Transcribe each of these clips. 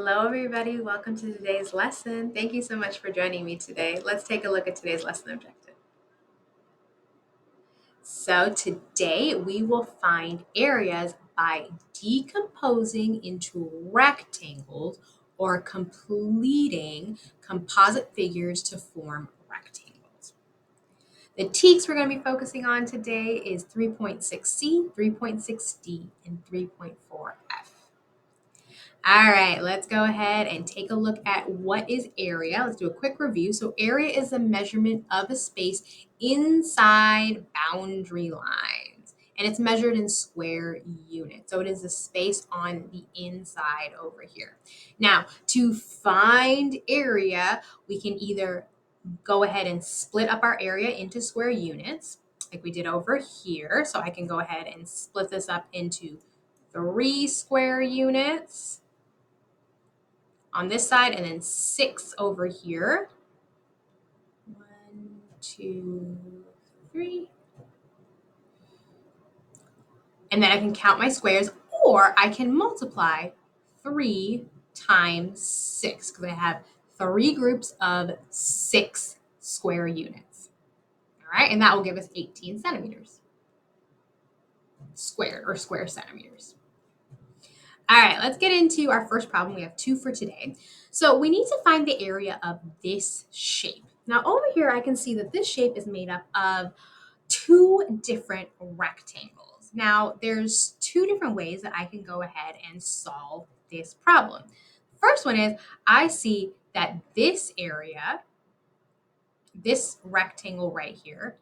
Hello, everybody. Welcome to today's lesson. Thank you so much for joining me today. Let's take a look at today's lesson objective. So today we will find areas by decomposing into rectangles or completing composite figures to form rectangles. The teaks we're going to be focusing on today is 3.6c, 3.6d, and 3.4f. All right, let's go ahead and take a look at what is area. Let's do a quick review. So area is the measurement of a space inside boundary lines, and it's measured in square units. So it is the space on the inside over here. Now, to find area, we can either go ahead and split up our area into square units like we did over here. So I can go ahead and split this up into 3 square units on this side, and then 6 over here. 1, 2, 3. And then I can count my squares, or I can multiply 3 times 6 because I have 3 groups of 6 square units. All right, and that will give us 18 centimeters squared, or square centimeters. All right, let's get into our first problem. We have 2 for today. So we need to find the area of this shape. Now over here, I can see that this shape is made up of 2 different rectangles. Now there's 2 different ways that I can go ahead and solve this problem. First one is I see that this area, this rectangle right here,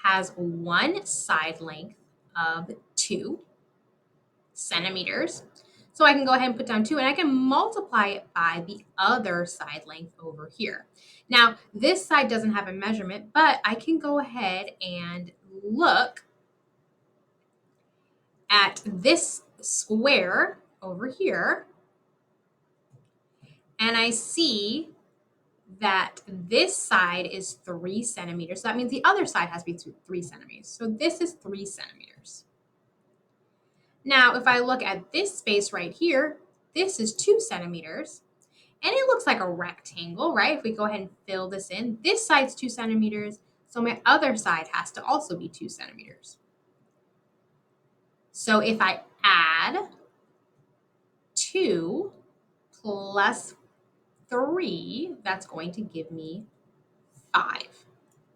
has one side length of 2 centimeters. So I can go ahead and put down 2, and I can multiply it by the other side length over here. Now, this side doesn't have a measurement, but I can go ahead and look at this square over here, and I see that this side is 3 centimeters. So that means the other side has to be 3 centimeters. So this is 3 centimeters. Now, if I look at this space right here, this is 2 centimeters, and it looks like a rectangle, right? If we go ahead and fill this in, this side's 2 centimeters, so my other side has to also be 2 centimeters. So if I add 2 plus 3, that's going to give me 5.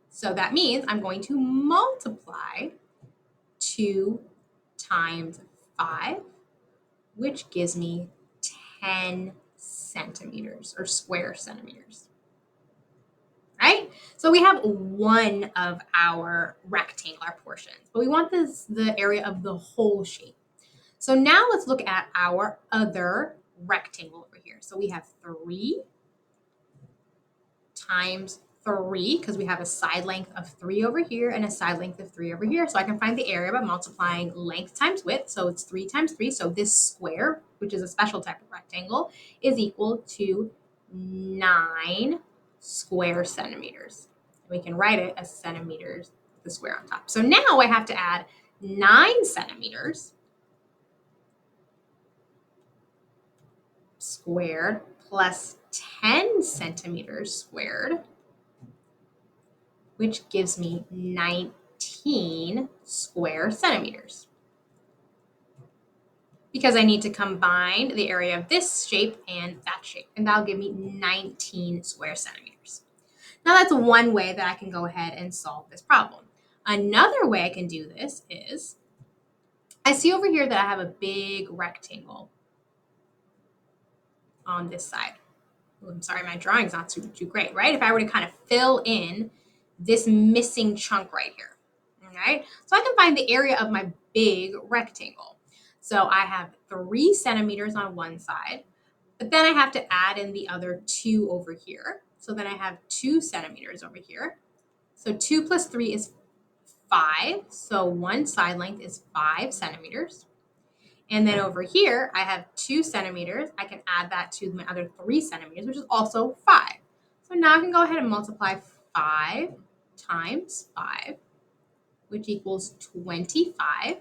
So that means I'm going to multiply 2 times 5, which gives me 10 centimeters, or square centimeters. Right? So we have one of our rectangular portions, but we want the area of the whole shape. So now let's look at our other rectangle over here. So we have 3 times 3, because we have a side length of 3 over here and a side length of 3 over here. So I can find the area by multiplying length times width. So it's 3 times 3. So this square, which is a special type of rectangle, is equal to 9 square centimeters. We can write it as centimeters, the square on top. So now I have to add 9 centimeters squared plus 10 centimeters squared, which gives me 19 square centimeters. Because I need to combine the area of this shape and that shape, and that'll give me 19 square centimeters. Now that's one way that I can go ahead and solve this problem. Another way I can do this is, I see over here that I have a big rectangle on this side. Ooh, I'm sorry, my drawing's not too great, right? If I were to kind of fill in this missing chunk right here, all right? So I can find the area of my big rectangle. So I have 3 centimeters on one side, but then I have to add in the other 2 over here. So then I have 2 centimeters over here. So 2 plus 3 is 5. So one side length is 5 centimeters. And then over here, I have 2 centimeters. I can add that to my other 3 centimeters, which is also 5. So now I can go ahead and multiply 5 times 5, which equals 25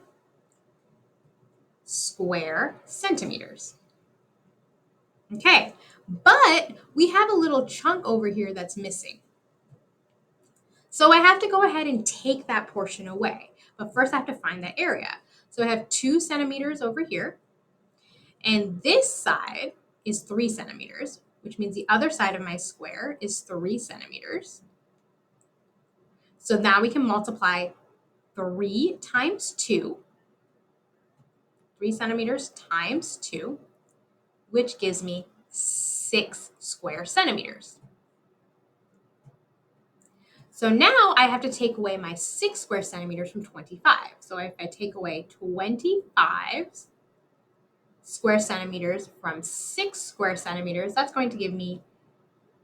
square centimeters. Okay, but we have a little chunk over here that's missing. So I have to go ahead and take that portion away. But first I have to find that area. So I have 2 centimeters over here. And this side is 3 centimeters, which means the other side of my square is 3 centimeters. So now we can multiply 3 times 2, 3 centimeters times 2, which gives me 6 square centimeters. So now I have to take away my 6 square centimeters from 25. So if I take away 25 square centimeters from 6 square centimeters, that's going to give me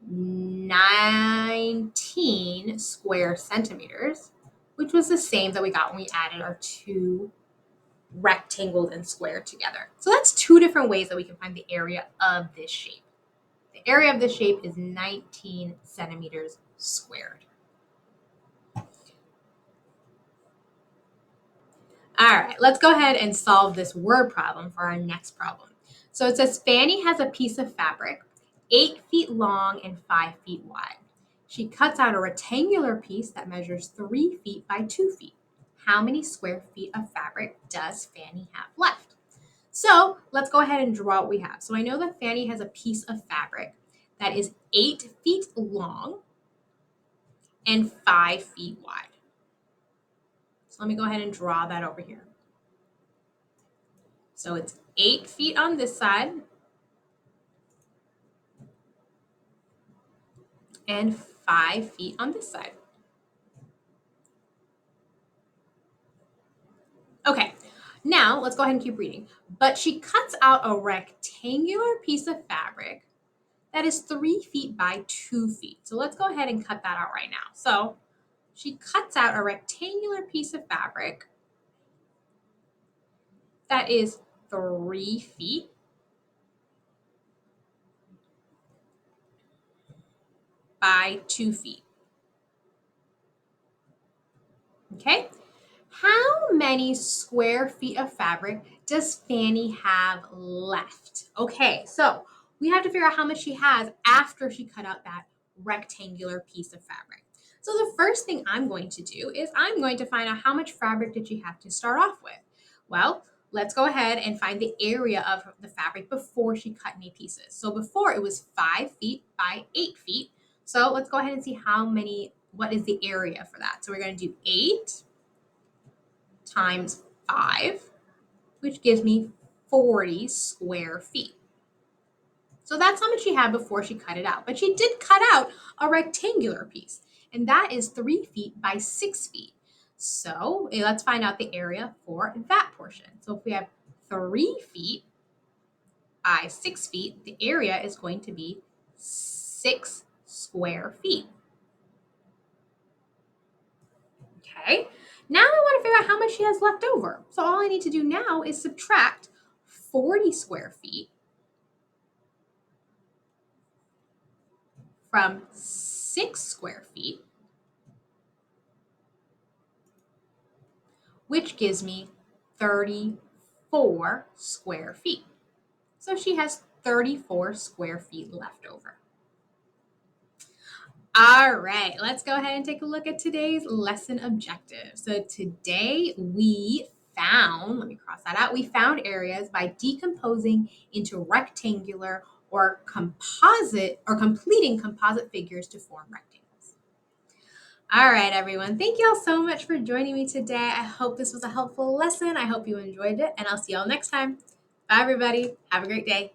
19 square centimeters, which was the same that we got when we added our 2 rectangles and square together. So that's 2 different ways that we can find the area of this shape. The area of this shape is 19 centimeters squared. All right, let's go ahead and solve this word problem for our next problem. So it says Fanny has a piece of fabric 8 feet long and 5 feet wide. She cuts out a rectangular piece that measures 3 feet by 2 feet. How many square feet of fabric does Fanny have left? So let's go ahead and draw what we have. So I know that Fanny has a piece of fabric that is 8 feet long and 5 feet wide. So let me go ahead and draw that over here. So it's 8 feet on this side and 5 feet on this side. Okay, now let's go ahead and keep reading. But she cuts out a rectangular piece of fabric that is 3 feet by 2 feet. So let's go ahead and cut that out right now. So she cuts out a rectangular piece of fabric that is 3 feet by 2 feet. Okay, how many square feet of fabric does Fanny have left? Okay, so we have to figure out how much she has after she cut out that rectangular piece of fabric. So the first thing I'm going to do is I'm going to find out how much fabric did she have to start off with. Well, let's go ahead and find the area of the fabric before she cut any pieces. So before it was 5 feet by 8 feet. So let's go ahead and see what is the area for that. So we're going to do 8 times 5, which gives me 40 square feet. So that's how much she had before she cut it out. But she did cut out a rectangular piece, and that is 3 feet by 6 feet. So let's find out the area for that portion. So if we have 3 feet by 6 feet, the area is going to be 6 square feet. Okay, now I want to figure out how much she has left over. So all I need to do now is subtract 40 square feet from 6 square feet, which gives me 34 square feet. So she has 34 square feet left over. All right, let's go ahead and take a look at today's lesson objective. So today we found, let me cross that out, we found areas by decomposing into rectangular or completing composite figures to form rectangles. All right, everyone. Thank you all so much for joining me today. I hope this was a helpful lesson. I hope you enjoyed it, and I'll see y'all next time. Bye, everybody. Have a great day.